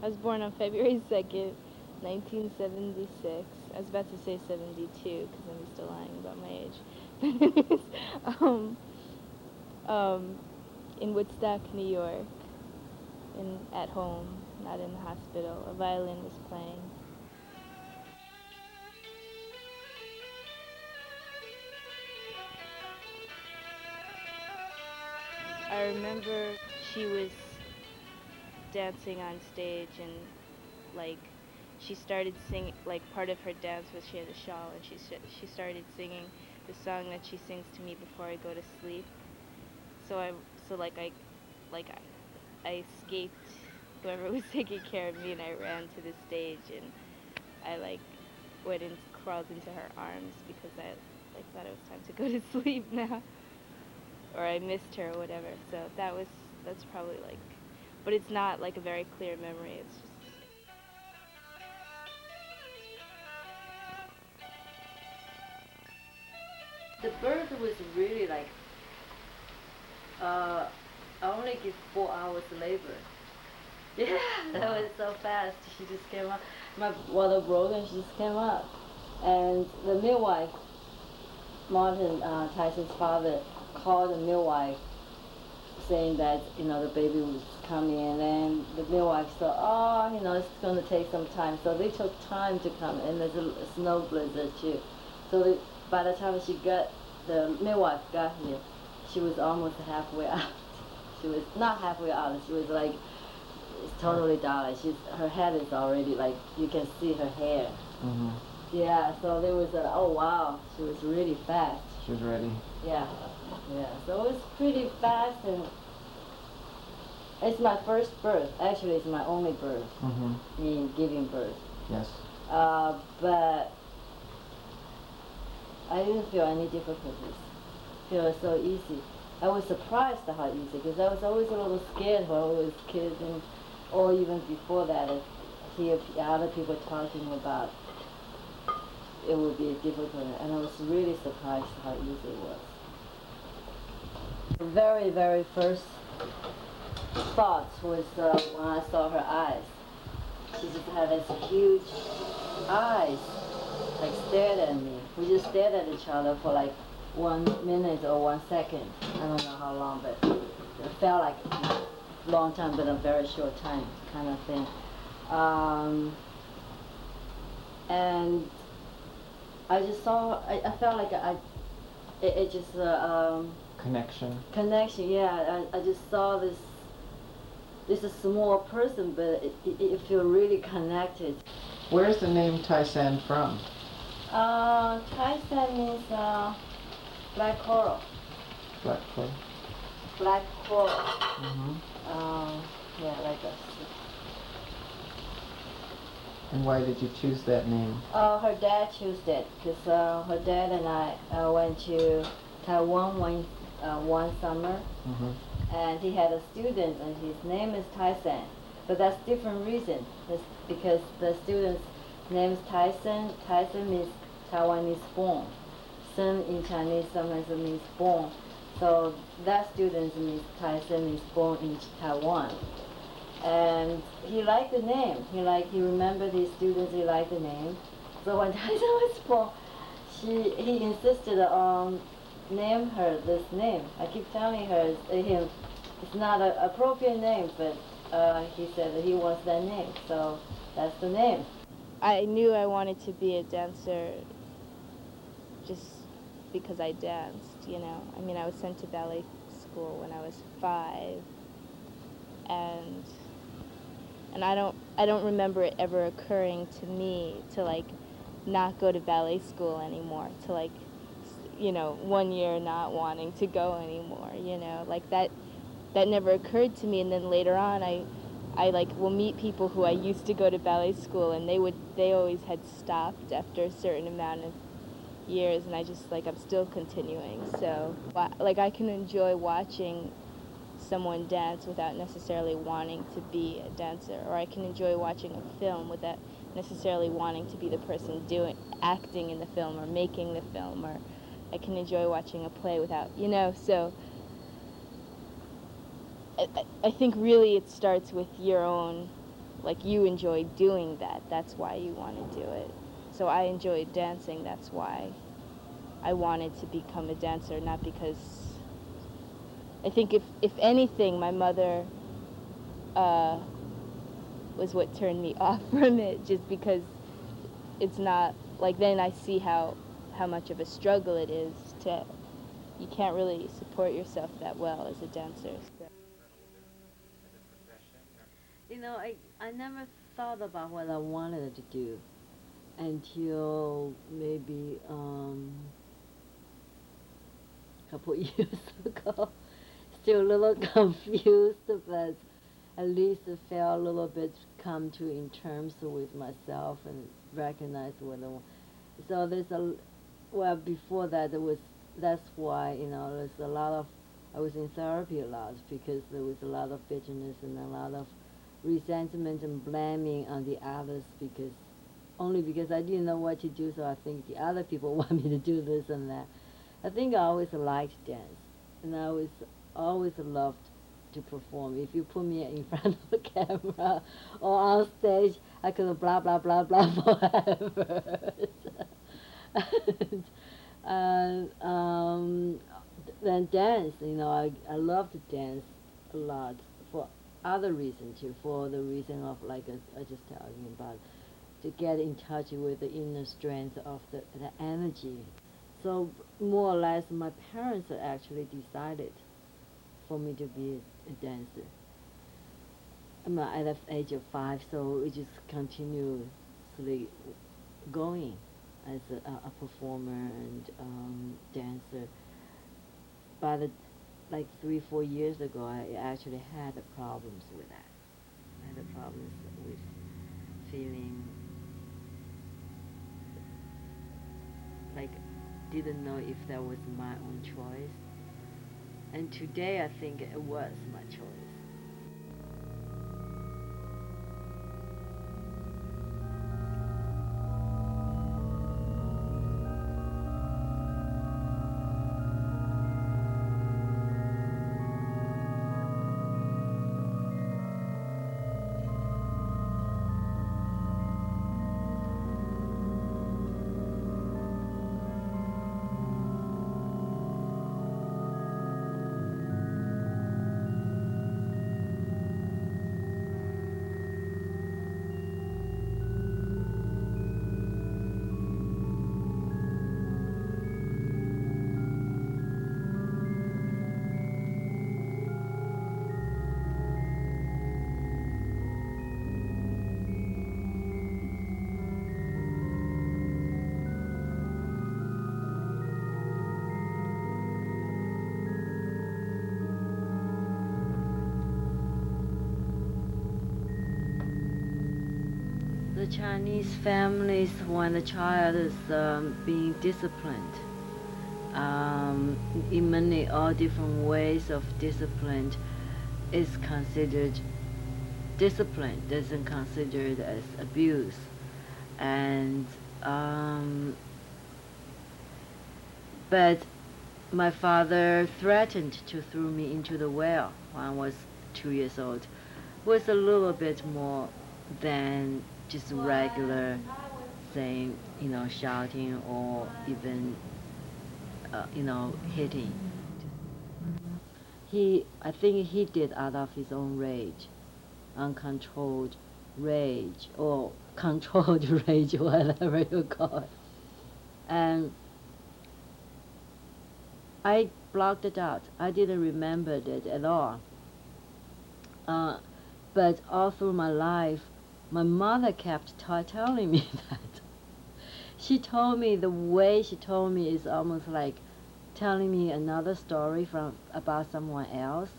I was born on February 2nd, 1976. I was about to say 72 because I'm still lying about my age. um, um, in Woodstock, New York, at home, not in the hospital. A violin was playing. I remember she was dancing on stage and like she started singing, like part of her dance was she had a shawl and she started singing the song that she sings to me before I go to sleep. So I so like I escaped whoever was taking care of me and I ran to the stage and I like went and crawled into her arms because I like thought it was time to go to sleep now or I missed her or whatever. So that's probably like, but it's not like a very clear memory. It's just The birth was really like, I only give 4 hours labor. Yeah, that was so fast. She just came up. My water broke and she just came up. And the midwife, Martin, Tyson's father, called the midwife saying that, the baby was coming in. And the midwife said, oh, it's going to take some time. So they took time to come. And there's a snow blizzard too. So by the time the midwife got here, she was almost halfway out. She was not halfway out. She was like, it's totally dark. Her head is already like, you can see her hair. Mm-hmm. Yeah, so there was oh wow, she was really fast. She was ready. Yeah, yeah. So it was pretty fast, and it's my first birth. Actually, it's my only birth. Mm-hmm. In giving birth. Yes. But I didn't feel any difficulties. It was so easy. I was surprised at how easy, because I was always a little scared when I was a kid, or even before that, I hear other people talking about it would be difficult, and I was really surprised how easy it was. The very, very first thought was when I saw her eyes. She just had these huge eyes, like stared at me. We just stared at each other for like 1 minute or 1 second. I don't know how long, but it felt like a long time, but a very short time kind of thing. And I just saw, I felt like it just, Connection. connection, yeah. I just saw this is a small person, but it feel really connected. Where's the name Tysan from? Tysan means black coral. Black coral. Black coral. Mm-hmm. Yeah, like that. And why did you choose that name? Her dad chose that because her dad and I went to Taiwan one summer. Mm-hmm. And he had a student, and his name is Tysan. But that's different reason. That's because the student's name is Tysan. Tysan means Taiwanese born. Sen in Chinese sometimes means born. So that student means Tysan means born in Taiwan. And he liked the name. He remembered his students. He liked the name. So when Tysan was born, he insisted on name her this name. I keep telling him it's not an appropriate name, but he said that he wants that name, so that's the name. I knew I wanted to be a dancer just because I danced, you know. I mean, I was sent to ballet school when I was 5, and I don't remember it ever occurring to me to like not go to ballet school anymore, to like, you know, 1 year not wanting to go anymore, you know, like that never occurred to me. And then later on I like will meet people who I used to go to ballet school, and they always had stopped after a certain amount of years, and I just like, I'm still continuing. So like I can enjoy watching someone dance without necessarily wanting to be a dancer, or I can enjoy watching a film without necessarily wanting to be the person acting in the film or making the film, or I can enjoy watching a play without, you know. So I think really it starts with your own like you enjoy doing that. That's why you want to do it. So I enjoyed dancing. That's why I wanted to become a dancer, not because I think if anything, my mother was what turned me off from it, just because it's not like, then I see how much of a struggle it is to, you can't really support yourself that well as a dancer. So. You know, I never thought about what I wanted to do until maybe a couple years ago. Still a little confused, but at least I felt a little bit come to in terms with myself and recognize what I want. So there's well, before that that's why, you know, there's a lot of, I was in therapy a lot because there was a lot of bitterness and a lot of resentment and blaming on the others only because I didn't know what to do, so I think the other people want me to do this and that. I think I always liked dance, and I always loved to perform. If you put me in front of a camera or on stage, I could blah blah blah blah forever. and then dance, you know, I love to dance a lot for other reasons too, for the reason of, like I just talking about, to get in touch with the inner strength of the energy. So more or less my parents actually decided for me to be a dancer. I'm at the age of 5, so we just continuously going as a performer and dancer. By the like 3-4 years ago, I actually had the problems with that. I had the problems with feeling like didn't know if that was my own choice. And today I think it was my choice. The Chinese families, when the child is being disciplined, in many all different ways of discipline, is considered discipline, doesn't consider it as abuse. And but my father threatened to throw me into the well when I was 2 years old. Was a little bit more than just regular saying, you know, shouting or even, you know, hitting. I think he did out of his own rage, uncontrolled rage or controlled rage, whatever you call it. And I blocked it out. I didn't remember it at all. But all through my life, my mother kept telling me that. She told me, the way she told me is almost like telling me another story about someone else.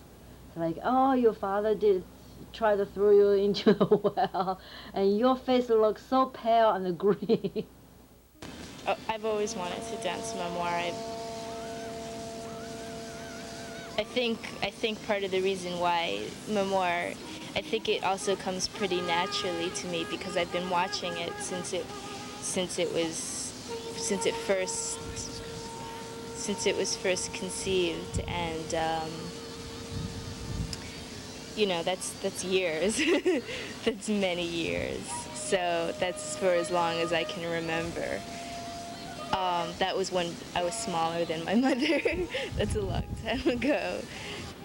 It's like, oh, your father did try to throw you into the well, and your face looks so pale and green. Oh, I've always wanted to dance memoir. I think part of the reason why memoir, I think it also comes pretty naturally to me because I've been watching it since it was first conceived, and that's years. That's many years. So that's for as long as I can remember. That was when I was smaller than my mother. That's a long time ago.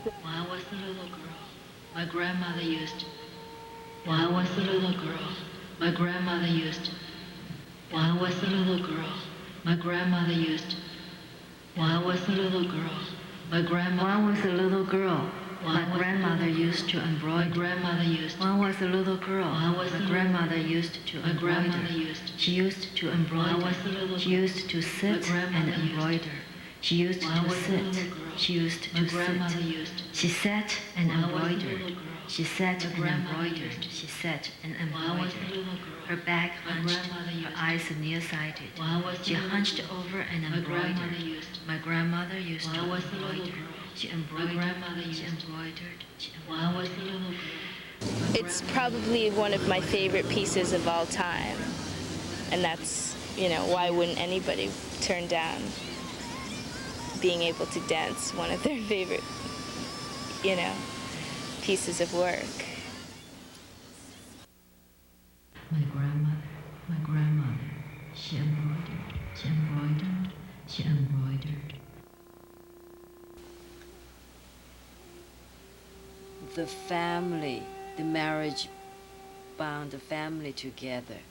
When I was a little girl, my grandmother used. When I was a little girl, my grandmother used. When I was a little girl, my grandmother used. When I was a little girl, my grandmother. When I was a little girl, my grandmother used to embroider. My grandmother used. When I was a little girl, my grandmother used to embroider. She used to embroider. She used to sit and embroider. She used to sit. She used to sit. She sat and embroidered. She sat and embroidered. She sat and embroidered. Her back hunched, her eyes nearsighted. She hunched over and embroidered. My grandmother used to embroider. She embroidered. She embroidered. She embroidered. It's probably one of my favorite pieces of all time. And that's, why wouldn't anybody turn down being able to dance one of their favorite, pieces of work. My grandmother, she embroidered, she embroidered, she embroidered. The family, the marriage bound the family together.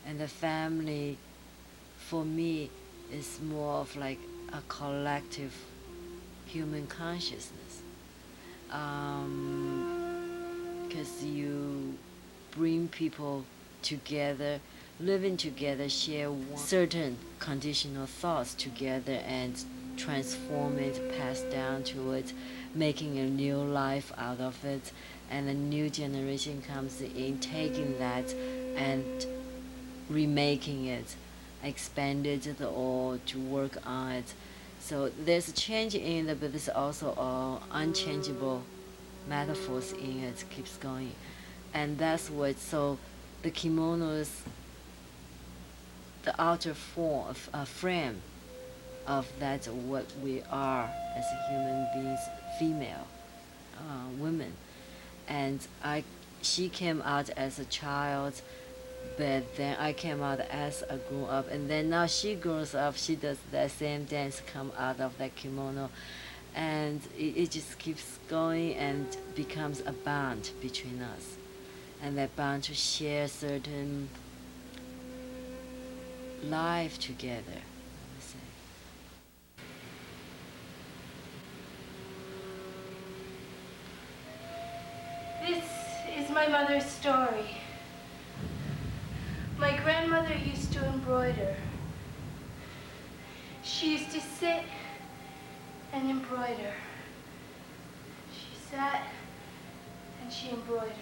And the family, for me, is more of like a collective human consciousness. Because you bring people together, living together, share certain conditional thoughts together and transform it, pass down to it, making a new life out of it, and a new generation comes in, taking that and remaking it, expanded it or to work on it. So there's a change in it, but there's also unchangeable metaphors in it, keeps going. And that's what, so the kimonos, the outer form, frame of that what we are as human beings, female, women. And she came out as a child, but then I came out as a grown up, and then now she grows up, she does that same dance, come out of that kimono, and it just keeps going and becomes a bond between us, and that bond to share certain life together, I would say. This is my mother's story. My grandmother used to embroider. She used to sit and embroider. She sat and she embroidered.